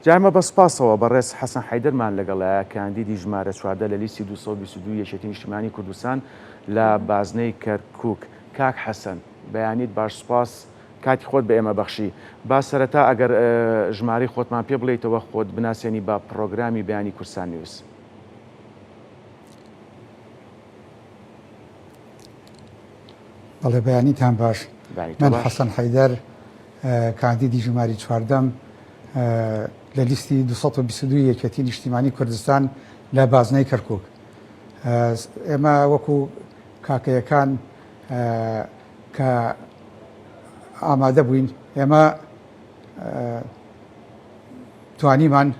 جامە بەسپاسەوە بەڕێز حەسەن حەیدەرمان لەگەڵایە کاندیدی ژمارە 14 لە لیستی 222 یەکێتی نیشتیمانی کوردستان لە بازنەی کەرکووک. کاک حەسەن بەیانیت باش سپاس کاتی خۆت بە ئێمە بەخشی. با سەرەتا ئەگەر ژماری خۆتمان پێ بڵێیتەوە خۆت بناسیێنی بە پرۆگرامی بەیانی کورسان نیوز. بەڵێ بەیانیتان باش. من حەسەن حەیدەر کاندیدی ژماری 14 لە لیستی 222 یەکێتی نیشتیمانی کوردستان لە بازنەی کەرکووک. ئێمە وەکو کاکەیەکان کە ئامادە بووین، ئێمە توانیمان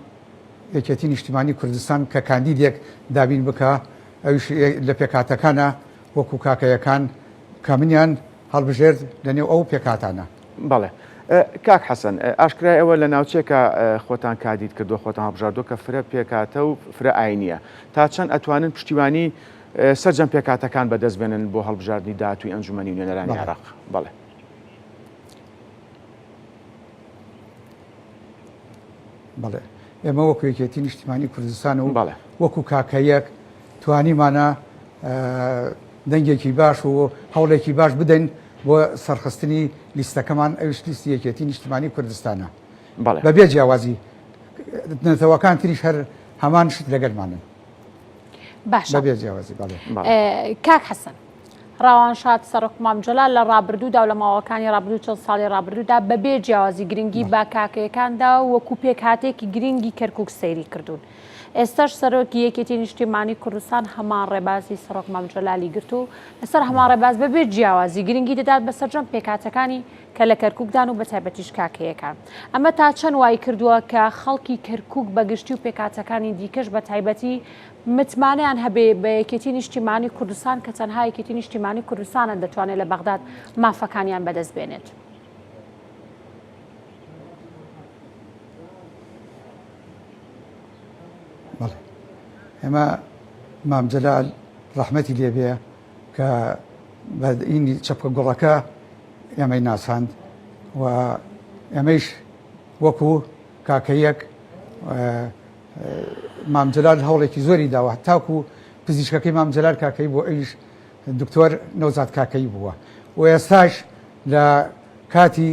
یەکێتی نیشتیمانی کوردستان کە کاندیدێک دابین بکە، ئەوش لە پێکاتەکانە وەکو کاکەیەکان کە منیان هەڵبژێرد لەنێو ئەو پێکاتانە. بەڵێ کاک حەسەن، ئاشکرای ئەوە لە ناوچێکە خۆتان کادید کردووە، خۆتان هەڵبژاردووە کە فرە پێکاتە و فرە ئاینیە، تا چەند ئەتوانن پشتیوانی سەرجەم پێکاتەکان بەدەست بێنن بۆ هەڵبژاردننی داهاتووی ئەنجومەنی نوێنەرانی عێراق. بەڵێ بەڵێ ئێمە وەکو یەکێتی نیشتیمانی کوردستان و وەکو کاکەیەک توانیمانە دەنگێکی باش و هەوڵێکی باش بدەین بۆ سەرخستنی لیستەکەمان، ئەوش لیستی یەکێتی نیشتیمانی کوردستانە بەبێ جیاوازی نەتەوەکان تریش هەر هەمان شت لەگەلمانن. باشە بەبێ جیاوازی. بەڵێ کاک حەسەن، ڕاوانشاد سەرۆک مامجەلال لە ڕابردوودا و لە ماوەکانی ڕابردوو چەند ساڵی ڕابردوودا بەبێ جیاوازی گرنگی با کاکەیەکاندا وەکو پێکهاتێکی گرنگی کەرکووک سەیری کردوون. ئێستاش سەرۆکی یەکێتی نیشتیمانی کوردستان هەمان ڕێبازی سەرۆک مامجەلالی گرت و لەسەر هەمان ڕێباز بەبێ جیاوازی گرنگی دەدات بە سەرجەم پێکاتەکانی کە لە کەرکووکدان و بە تایبەتیش کاکەیەکان. ئەمە تا چەند وای کردووە کە خەڵکی کەرکووک بەگشتی و پێکاتەکانی دیکەش بە تایبەتی متمانیان هەبێ بە یەکێتی نیشتیمانی کوردستان کە تەنها یەکێتی نیشتیمانی کوردستانە دەتوانێت لە بەغداد مافەکانیان بەدەست بێنێت. بەڵێ ئێمە مامجەلال ڕەحمەتی لێبێ کە بەئینی چەپکە گوڵەکە ئێمەی ناساند و ئێمەش وەکو کاکەیەک مامجەلال هەوڵێکی زۆری داوە، تاکو پزیشکەکەی مامجەلال کاکەی بۆ ئەویش دکتۆر نەوزاد کاکەی بووە و ئێستاش لە کاتی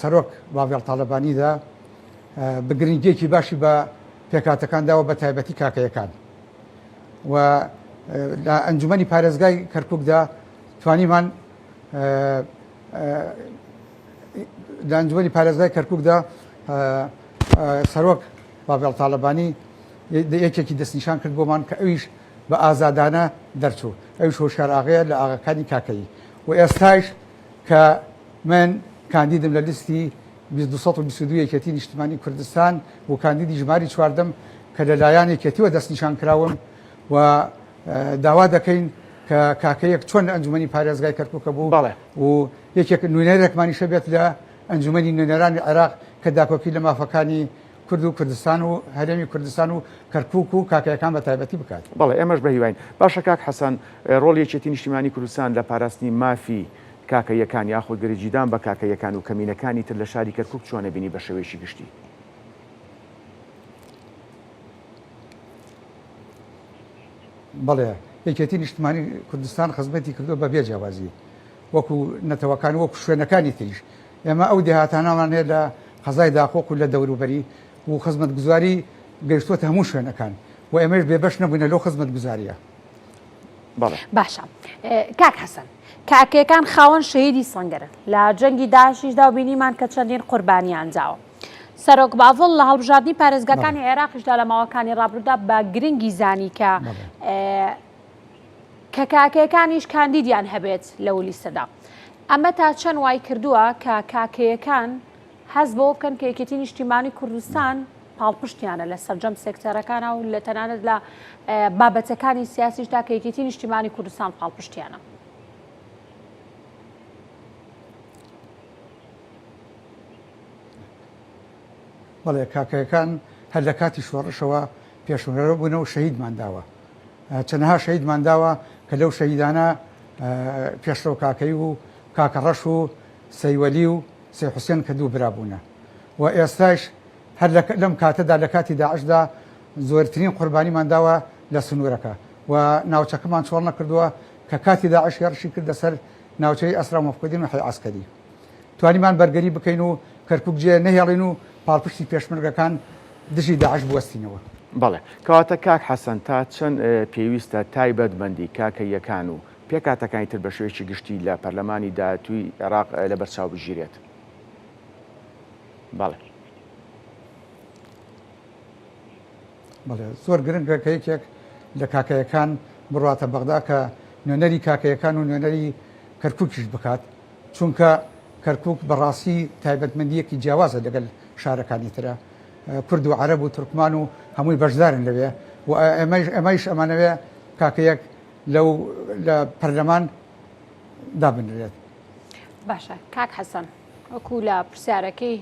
سەرۆک باڤێڵ تاڵەبانیدا بگرنگێکی باشی بە پێکاتەکانداوە بە تایبەتی کاکەیەکان و لە ئەنجومەنی پارێزگای کەرکووکدا توانیمان لە ئەنجومەنی پارێزگای کەرکووکدا سەرۆک باڤێڵ تاڵەبانی یەکێکی دەستنیشان کرد بۆمان کە ئەویش بە ئازادانە دەرچوو، ئەویش هۆشیار ئاغەیە لە ئاغاکانی کاکەی و ئێستاش کە من کاندیدم لە لیستی 222 یەکێتی نیشتیمانی کوردستان و کاندیدی ژماری 14 کە لەلایەن یەکێتیوە دەستنیشان کراوم و داوا دەکەین کە کاکەیەک چۆن ئەنجومەنی پارێزگای کەرکووکە بوو و یەکێک نوێنەرێکمانی شەبێت لە ئەنجومەنی نوێنەرانی عێراق کە داکۆکی لە مافەکانی کورد و کوردستان و هەرێمی کوردستان و کەرکووک و کاکەیەکان بە تایبەتی بکات. بەڵێ ئێمەش بە هیواین. باشە کاک حەسەن، ڕۆڵی یەکێتی نیشتیمانی کوردستان لە پاراستنی مافی کاکەیەکان یاخۆی گەرەجیدان بە کاکەیەکان و کەمینەکانی تر لە شاری کەرکووک چۆنە بینی بە شێوەیەکی گشتی؟ بەڵێ یەکێتی نیشتیمانی کوردستان خزمەتی کردو بە بێ جیاوازی وەکو نەتەوەکان وەکو شوێنەکانی تریش. ئێمە ئەو دێهاتانەمان هەیە لە قەزای داخۆک و لە دەوروبەری و خزمەت گوزاری گەیشتووەتە هەموو شوێنەکان و ئێمەش بێبەش نەبووینە لەو خزمەت گوزاریە. باشە کاک حەسەن، کاکەیەکان خاوەن شەهیدی سەنگەرن لە جەنگی داعشیشدا و بینیمان کە چەندین قوربانیان جاوە. سەرۆک باڤڵ لە هەڵبژاردننی پارێزگاکانی عێراقیشدا لە ماوەکانی ڕابردوودا بە گرنگی زانی کە کاکەیەکانیش کاندیدیان هەبێت لەو لیستەدا. ئەمە تا چەند وای کردووە کە کاکەیەکان حەز بۆ بکەن کە یەکێتی نیشتیمانی کوردستان پاڵپشتیانە لە سەرجەم سێکتەرەکانە و لە تەنانەت لە بابەتەکانی سیاسیشدا کە یەکێتی نیشتیمانی کوردستان پاڵپشتیانە. بەڵێ کاکەیەکان هەر لە کاتی شۆڕشەوە پێشونەرە بوونەوە و شەهیدمان داوە، چەندەها شەهیدمان داوە کە لەو شەهیدانە پێشڕەو کاکەی و کاکە ڕەش و سەیوەلی و سەی حوسێن کە دوو برابوونە و ئێستاش هەر لەم کاتەدا لە کاتی داعشدا زۆرترین قوربانیمان داوە لە سنوورەکە و ناوچەکەمان چۆڵ نەکردووە کە کاتی داعش هێرشی کردە سەر ناوچەی ئەسرا مەفقودین و حی عەسکەری توانیمان بەرگەری بکەین و کەرکووک جێ نەهێڵین و پاڵپشتی پێشمەرگەکان دژی داعش بوەستینەوە. بەڵێ کەواتە کاک حەسەن تا چەند پێویستە تایبەتمەندی کاکەیەکان و پێکاتەکانی تر بە شێوەیەکی گشتی لە پەرلەمانی داهاتووی عێراق لە بەرچاو بژیرێت. بەڵێ بەڵێ زۆر گرنگە کە یەکێک لە کاکەیەکان بڕاتە بەغدا کە نوێنەری کاکەیەکان و نوێنەری کەرکووکیش بکات چونکە کەرکووک بەڕاستی تایبەتمەندیەکی جیاوازە لەگەڵ شارەکانی ترە کورد و عەرەب و تورکمان و هەمووی بەشدارن لەوێ و ئەمەیش ئەمانەوێ کاکەیەک لە پەرلەمان دابنرێت. باشە کاک حەسەن وەکو لە پرسیارەکەی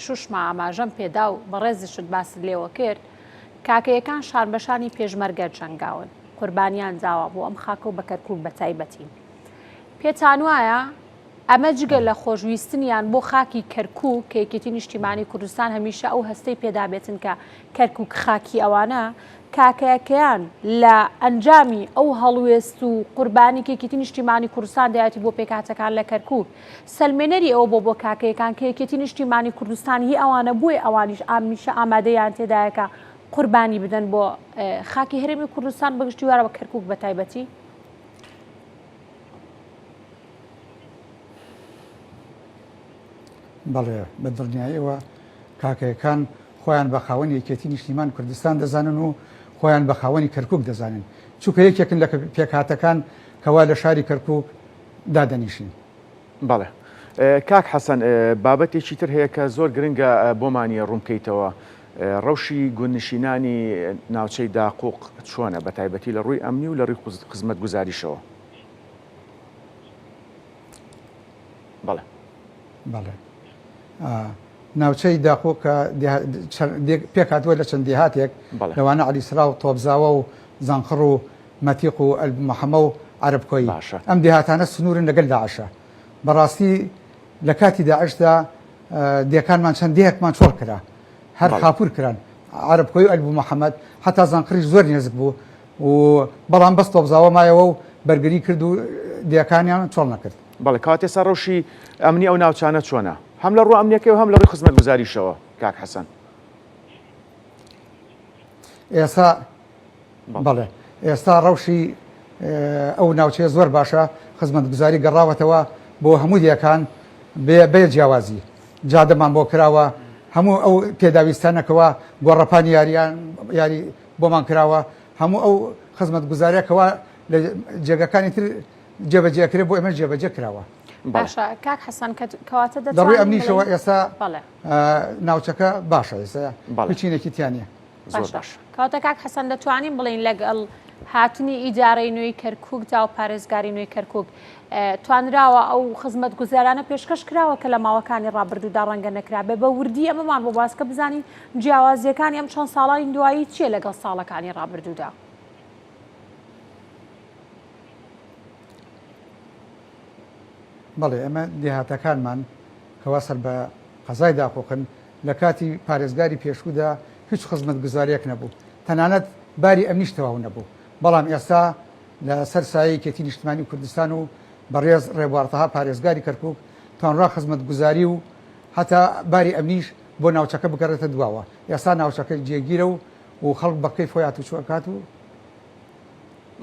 شوشمە ئاماژەم پێدا و بەڕێزیشت باست لێوە کرد کاکەیەکان شاربەشانی پێشمەرگە جەنگاون قوربانیان جاوە بۆ ئەم خاکە و بە کەرکووک بە تایبەتی پێتان وایە ئەمە جگە لە خۆشویستنیان بۆ خاکی کەرکووک کە یەکێتی نیشتیمانی کوردستان هەمیشە ئەو هەستەی پێدابێتن کە کەرکووک خاکی ئەوانە کاکەیەکەیان لە ئەنجامی ئەو هەڵوێست و قوربانی کە یەکێتی نیشتیمانی کوردستان دایەتی بۆ پێکاتەکان لە کەرکووک سەلمێنەری ئەوە بۆ کاکەیەکان کە یەکێتی نیشتیمانی کوردستان هی ئەوانە بۆی ئەوانیش ئامیشە ئامادەیان تێدایەکە قوربانی بدەن بۆ خاکی هەرێمی کوردستان بەگشتیوارە بە کەرکووک بە تایبەتی. بەڵێ بە دڵنیاییەوە کاکەیەکان خۆیان بە خاوەنی یەکێتی نیشتیمان کوردستان دەزانن و خۆیان بە خاوەنی کەرکووک دەزانن چونکە یەکێکن لە پێکهاتەکان کەوا لە شاری کەرکووک دادەنیشین. بەڵێ کاک حەسەن بابەتێکی تر هەیە کە زۆر گرنگە بۆمانی ڕوونکەیتەوە ڕەوشی گوندنشینانی ناوچەی داقوق چۆنە بە تایبەتی لە ڕووی ئەمنی و لە ڕووی خزمەت گوزاریشەوە. بەڵێ بەڵێ ناوچەی داخۆ کە پێک هاتووە لە چەند دێهاتێک لەوانە عەلیسرا و تۆبزاوە و زانقڕ و مەتیق و ئەلمەحەمە و عەرەبکۆی ئەم دێهاتانە سنوورن لەگەڵ داعشە بەڕاستی لە کاتی داعشدا دێکانمان چەند دێهێکمان چۆڵ کرا هەر خاپور کران عەرەبکۆی و ئەلمەحەمەد حتا زانقڕیش زۆر نێزک بوو و بەڵام بەس تۆبزاوە مایەوە و بەرگری کرد و دێکانیان چۆڵ نەکرد. بەڵێ کاتێسا ڕەوشی ئەمنی ئەو ناوچانە چۆنە هەم لە ڕوو ئەمنیەکەی و هەم لە ڕووی خزمەت گوزاریشەوە کاک حەسەن. ئێستا بەڵێ ئێستا ڕەوشی ئەو ناوچەیە زۆر باشە خزمەت گوزاری گەڕاوەتەوە بۆ هەموو دیەکان بێ جیاوازی جادەمان بۆ کراوە هەموو ئەو پێداویستانەکەوە گۆڕەپانی یاری بۆمان کراوە هەموو ئەو خزمەت گوزاریەکەوە لە جێگەکانی تر جێبەجێکرێ بۆ ئێمە جێبەجێ کراوە. باشە کاک حەسەن کەواتە دەڕووی ئەمنیشەوە ئێستا ناوچەکە باشە ئێستا بچینێکی تیانە زۆر باش. کەواتە کاک حەسەن دەتوانین بڵین لەگەڵ هاتنی ئیدارەی نوێی کەرکووکدا و پارێزگاری نوێی کەرکووک توانراوە ئەو خزمەت گوزارانە پێشکەش کراوە کە لە ماوەکانی ڕابردوودا ڕەنگە نەکرابێ بە وردی ئەمەمان بۆ باسکە بزانین جیاوازیەکانی ئەم چەند ساڵانی دوایی چیە لەگەڵ ساڵەکانی ڕابردوودا. بەڵێ ئەمە دێهاتەکانمان کەوا سەر بە قەزای داخۆکن لە کاتی پارێزگاری پێشوودا هیچ خزمەت گوزاریەک نەبوو تەنانەت باری ئەمنیش تەواو نەبوو بەڵام ئێستا لە سەر سایەی کێتی نیشتیمانی کوردستان و بەڕێز ڕێبوارتەها پارێزگاری کەرکووک توانڕا خزمەت گوزاری و هەتا باری ئەمنیش بۆ ناوچەکە بگەڕێتە دواوە ئێستا ناوچەکە جێگیرە و خەڵک بەقەی فۆیات و چوەکات و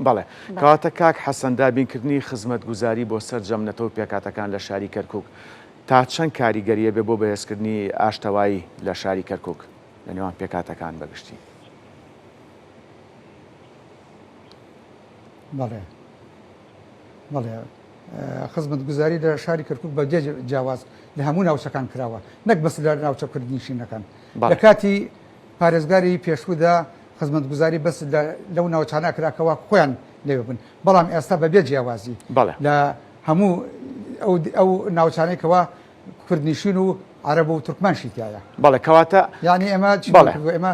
بەڵێ کەواتە کاک حەسەن دابینکردنی خزمەت گوزاری بۆ سەر جەمنەتەوە پێکاتەکان لە شاری کەرکووک تا چەند کاریگەریە بێ بۆ بەهێزکردنی ئاشتەوایی لە شاری کەرکووک لە نێوان پێکاتەکان بەگشتی. بەڵێ بەڵێ خزمەت گوزاری لە شاری کەرکووک بە جیاواز لە هەموو ناوچەکان کراوە نەک بەس لە ناوچە کوردنشینەکان لە کاتی پارێزگاری پێشوودا خزمەت گوزاری بەس لەو ناوچانە کراکەوە خۆیان لێ بن بەڵام ئێستا بەبێ جیاوازی لە هەموو ئەو ناوچانێکەوە کوردنشین و عەرەب و تورکمانشی تایە. بەڵێ کەواتە یعنی ئێمە ئێمە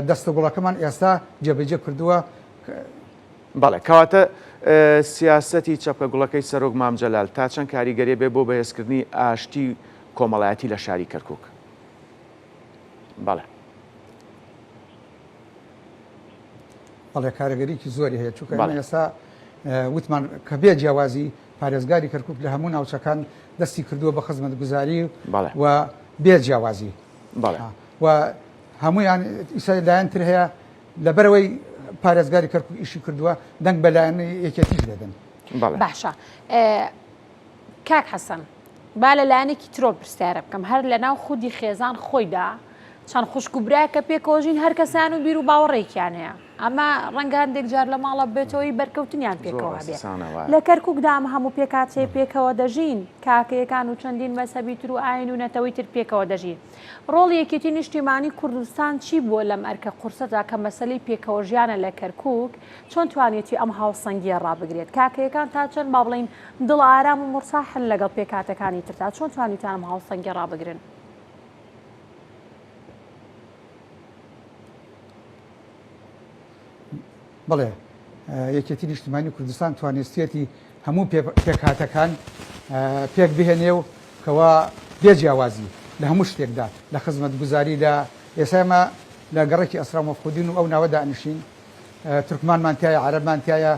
دەستە گوڵەکەمان ئێستا جێبەجێ کردووە. بەڵێ کەواتە سیاسەتی چەپکە گوڵەکەی سەرۆک مام جەلال تا چەند کاریگەریە بێ بۆ بەهێزکردنی ئاشتی کۆمەڵایەتی لە شاری کەرکووک. بەڵێ بەڵێ کارەگەریکی زۆری هەیە چونکە بەڵێ. ئێمە ئێستا وتمان کە بێ جیاوازی پارێزگاری کەرکووک لە هەموو ناوچەکان دەستی کردووە بە خزمەتگوزاری بەڵێ. و بێ جیاوازی بەڵێ و هەمویان ئیسا لایەنتر هەیە لەبەرەوەی پارێزگاری کەرکووک ئیشی کردووە دەنگ بەلایەن یەکێتیش دەدەن. بەڵێ باشە کاک حەسەن با لە لایەنێکی ترۆ پرسیارە بکەم هەر لە ناو خودی خێزان خۆیدا چەند خوشک و برای کە پێکۆژین هەر کەسان و بیر و باوەڕێکیان هەیە ئەمە ڕەنگە هەندێک جار لە ماڵە بێتەوەی بەرکەوتنیان پێکەوە بێت لە کەرکووکدا ئەمە هەموو پێکاتێ پێکەوە دەژین کاکەیەکان و چەندین مەسەبی تر و ئاین و نەتەوەی تر پێکەوە دەژین ڕۆڵی یەکێتی نیشتیمانی کوردستان چی بووە لەم ئەرکە قورسەدا کە مەسەلەی پێکەوە ژیانە لە کەرکووک چۆن توانێتی ئەم هاوسەنگیە ڕابگرێت کاکەیەکان تا چەند با بڵین دڵ ئارام و مرساحن لەگەڵ پێکاتەکانی ترتا چۆن توانیتان ئەم هاوسەنگیە ڕابگرن؟ بڵێ یەکێتی نیشتیمانی کوردستان توانێستێتی هەموو پێکهاتەکان پێک بهێنێ و کەوا بێ جیاوازی لە هەموو شتێکدا لە خزمەتگوزاریدا ئێسامە لە گەڕێکی ئەسرا مەفقودین و ئەو ناوە دانیشین تورکمانمانتیایە عەرەبمانتیایە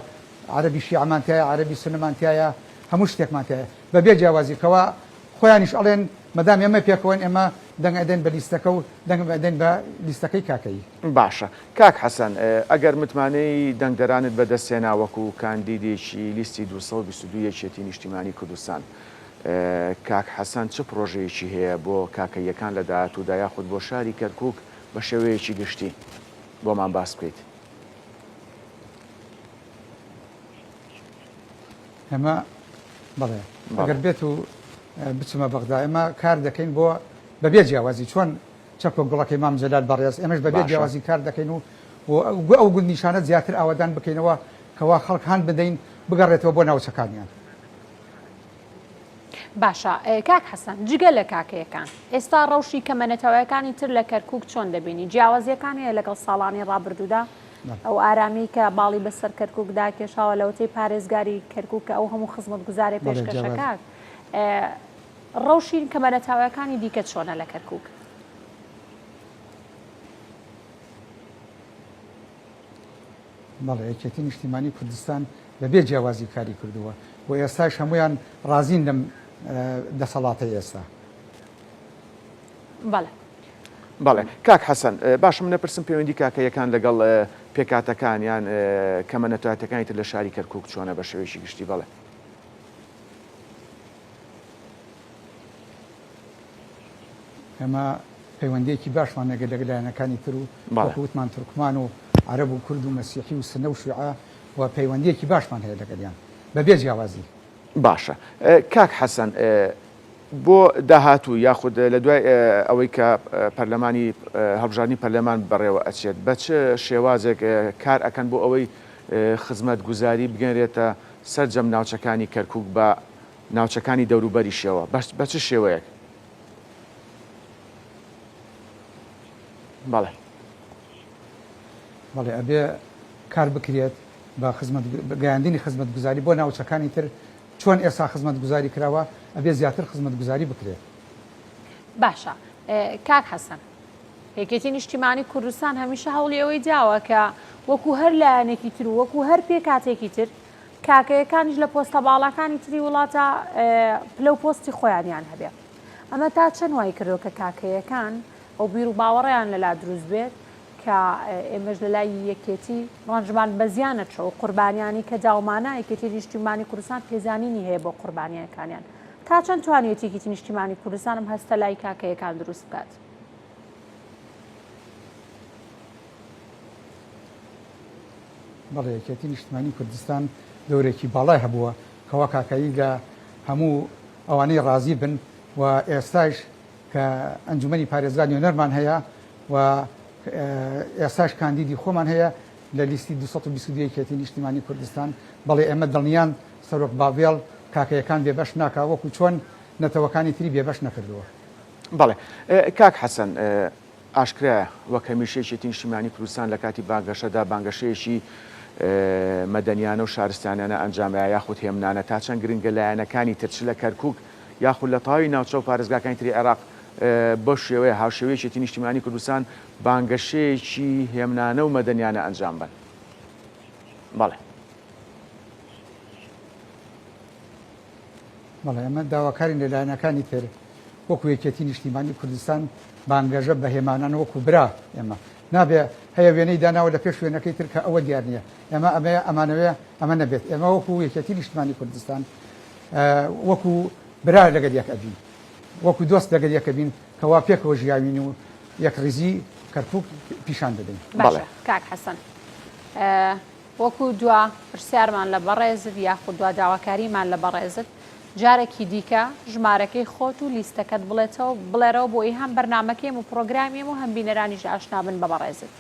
عەرەبی شیعەمانتیایە عەرەبی سونەمانتیایە هەموو شتێکمانتیایە بە بێ جیاوازی کەوا خۆیانیش ئەڵێن مەدام ئێمە پێکەوەن ئێمە دەنگ ئەدەن بە لیستەکە و دەنگ ئەدەن بە لیستەکەی کاکەی. باشە کاک حەسەن ئەگەر متمانەی دەنگدەرانت بەدەستێنا وەکو کاندیدێکی لیستی 222 یەکێتی نیشتیمانی کوردستان کاک حەسەن چه پرۆژەیەکی هەیە بۆ کاکەیەکان لە داهاتوودا یاخود بۆ شاری کەرکووک بە شێوەیەکی گشتی بۆمان باس بکەیت؟ ئەمە بڵێ ئەگەر بێت و بچمە بەغدا ئێمە کار دەکەین بۆ بەبێ جیاوازی چۆن چەکۆ گوڵەکەی مام جەلال بەڕێز ئێمەش بەبێ جیاوازی کار دەکەین و ئەو گوند نیشانە زیاتر ئاوادان بکەینەوە کەوا خەڵک هەان بدەین بگەڕێتەوە بۆ ناوچەکانیان. باشە کاک حەسەن جگە لە کاکەیەکان ئێستا ڕەوشی کەمەنەتەوەیەکانی تر لە کەرکووک چۆن دەبینی جیاوازیەکان هەیە لەگەڵ ساڵانی ڕابردوودا ئەو ئارامی کە باڵی بەسەر کەرکووکدا کێشاوە لەوتەی پارێزگاری کەرکووکە ئەو هەموو خزمەتگوزارێ پێشکەشەکان ڕەوشین کەمەنەتاوەکانی دیکە چۆنە لە کەرکووک؟ بەڵێ یەکێتی نیشتیمانی کوردستان بەبێ جیاوازی کاری کردووە و ئێستاش هەمویان ڕازین لەم دەسەڵاتە ئێستا. بەڵێ بەڵێ کاک حەسەن باش من نەپرسم پەیوەندی کاکەیەکان لەگەڵ پێکاتەکانیان کەمەنەتەوەیەکانی تر لە شاری کەرکووک چۆنە بە شێوەیەکی گشتی؟ بەڵێ ئێمە پەیوەندیەکی باشمان نەگە لەگەلایەنەکانی تر و وەکووتمان تورکمان و عەرەب و کورد و مەسیحی و سنە و شیعە و پەیوەندیەکی باشمان هەیە لەگەلیان بەبێ جیاوازی. باشە کاک حەسەن بۆ داهاتوو یاخود لە دوای ئەوەی کە پەرلەمانی هەڵبژاردننی پەرلەمان بەڕێوە ئەچێت بە چه شێوازێک کار ئەکەن بۆ ئەوەی خزمەتگوزاری بگەنرێتە سەرجەم ناوچەکانی کەرکووک بە ناوچەکانی دەوروبەریشەوە بە چه شێوەیەک؟ بەڵێ بەڵێ ئەبێ کار بکرێت بە گەیاندنی خزمەتگوزاری بۆ ناوچەکانی تر چۆن ئێستا خزمەتگوزاری کراوە ئەبێ زیاتر خزمەتگوزاری بکرێت. باشە کاک حەسەن یەکێتی نیشتیمانی کوردستان هەمیشە هەوڵی ئەوەی داوە کە وەکو هەر لایەنێکی تر و وەکو هەر پێکاتێکی تر کاکەیەکانیش لە پۆستە باڵەکانی تری وڵاتە پلە و پۆستی خۆیانیان هەبێت ئەمە تا چەند وای کردەوە کە کاکەیەکان ئەو بیر و باوەڕیان لەلا دروست بێت کە ئێمەش لە لای یەکێتی ڕەنجمان بە زیانە چەوە قوربانیانی کە داومانە یەکێتی نیشتیمانی کوردستان پێزانینی هەیە بۆ قوربانیەکانیان تا چەند توانێت یەکێتی نیشتیمانی کوردستانم هەستە لای کاکەیەکان دروست بکات؟ بەڵێ یەکێتی نیشتیمانی کوردستان دەورێکی باڵای هەبووە کەوا کاکایی لە هەموو ئەوانەی ڕازی بن و ئێستاش کە ئەنجومەنی پارێزگاری نوێنەرمان هەیە و ئێستاش کاندیدی خۆمان هەیە لە لیستی 222 یەکێتی نیشتیمانی کوردستان بەڵێ ئێمە دڵنیان سەرۆک باڤێڵ کاکەیەکان بێبەش ناکا وەکو چۆن نەتەوەکانی تری بێبەش نەکردووە. بەڵێ کاک حەسەن ئاشکرایە وەک هەمیشەیەکی نیشتیمانی کوردستان لە کاتی بانگەشەدا بانگەشەیەکی مەدەنیانە و شارستانیانە ئەنجامەیە یاخود هێمنانە تا چەند گرنگە لایەنەکانی ترچ لە کەرکووک یاخود لە تاوی ناوچە و پارێزگاکانی تری عێراق بۆ شێوەیە هاوشێوەیەکی نیشتیمانی کوردستان بانگەشەیەکی هێمنانە و مەدەنیانە ئەنجام بن. بەڵێ. بەڵێ ئەمە داواکاری لەلایەنەکانی تر وەکو یەکێتی نیشتیمانی کوردستان بانگەژە بە هێمانان وەکو برا ئێمە نابێ هەیە وێنەی داناوە لە پێش وێنەکەی تر کە ئەوە دیار نییە ئێمە ئەمەیە ئەمانەوەیە ئەمە نەبێت ئێمە وەکو یەکێتی نیشتیمانی کوردستان وەکو برا لەگەل یەک ئەبین وەکو دۆست لەگەل یەکە بین کەوا پێکەوە ژیاوین و یەک ڕیزی کەرکووک پیشان دەدەین. باشە کاک حەسەن وەکو دوا پرسیارمان لە بەڕێزت یاخود دوا داواکاریمان لە بەڕێزت جارێکی دیکە ژمارەکەی خۆت و لیستەکەت بڵێرەوە بۆی هەم بەرنامەکەیم و پرۆگرامیم و هەم بینەرانیش ئاشنا بن بە بەڕێزت.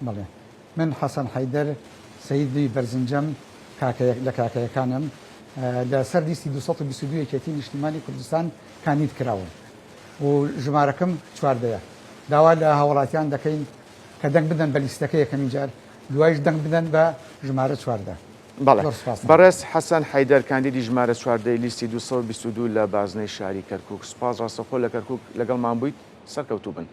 بەڵێ من حەسەن حەیدەر سەیدی بەرزنجەم لە کاکەیەکانم لە سەر لیستی 222 یەکێتی نیشتیمانی کوردستان کاندید کراوم و ژمارەکەم چواردەیە داوا لە هاوڵاتیان دەکەین کە دەنگ بدەن بە لیستەکە یەکەمی جار دوایش دەنگ بدەن بە ژمارە چواردە. بەڵێ بەڕێز حەسەن حەیدەر کاندیدی ژمارە چواردەی لیستی 222 لە بازنەی شاری کەرکووک. سوپاس ڕاستەخۆ لە کەرکووک لەگەڵمان بوویت سەرکەوتوو بن.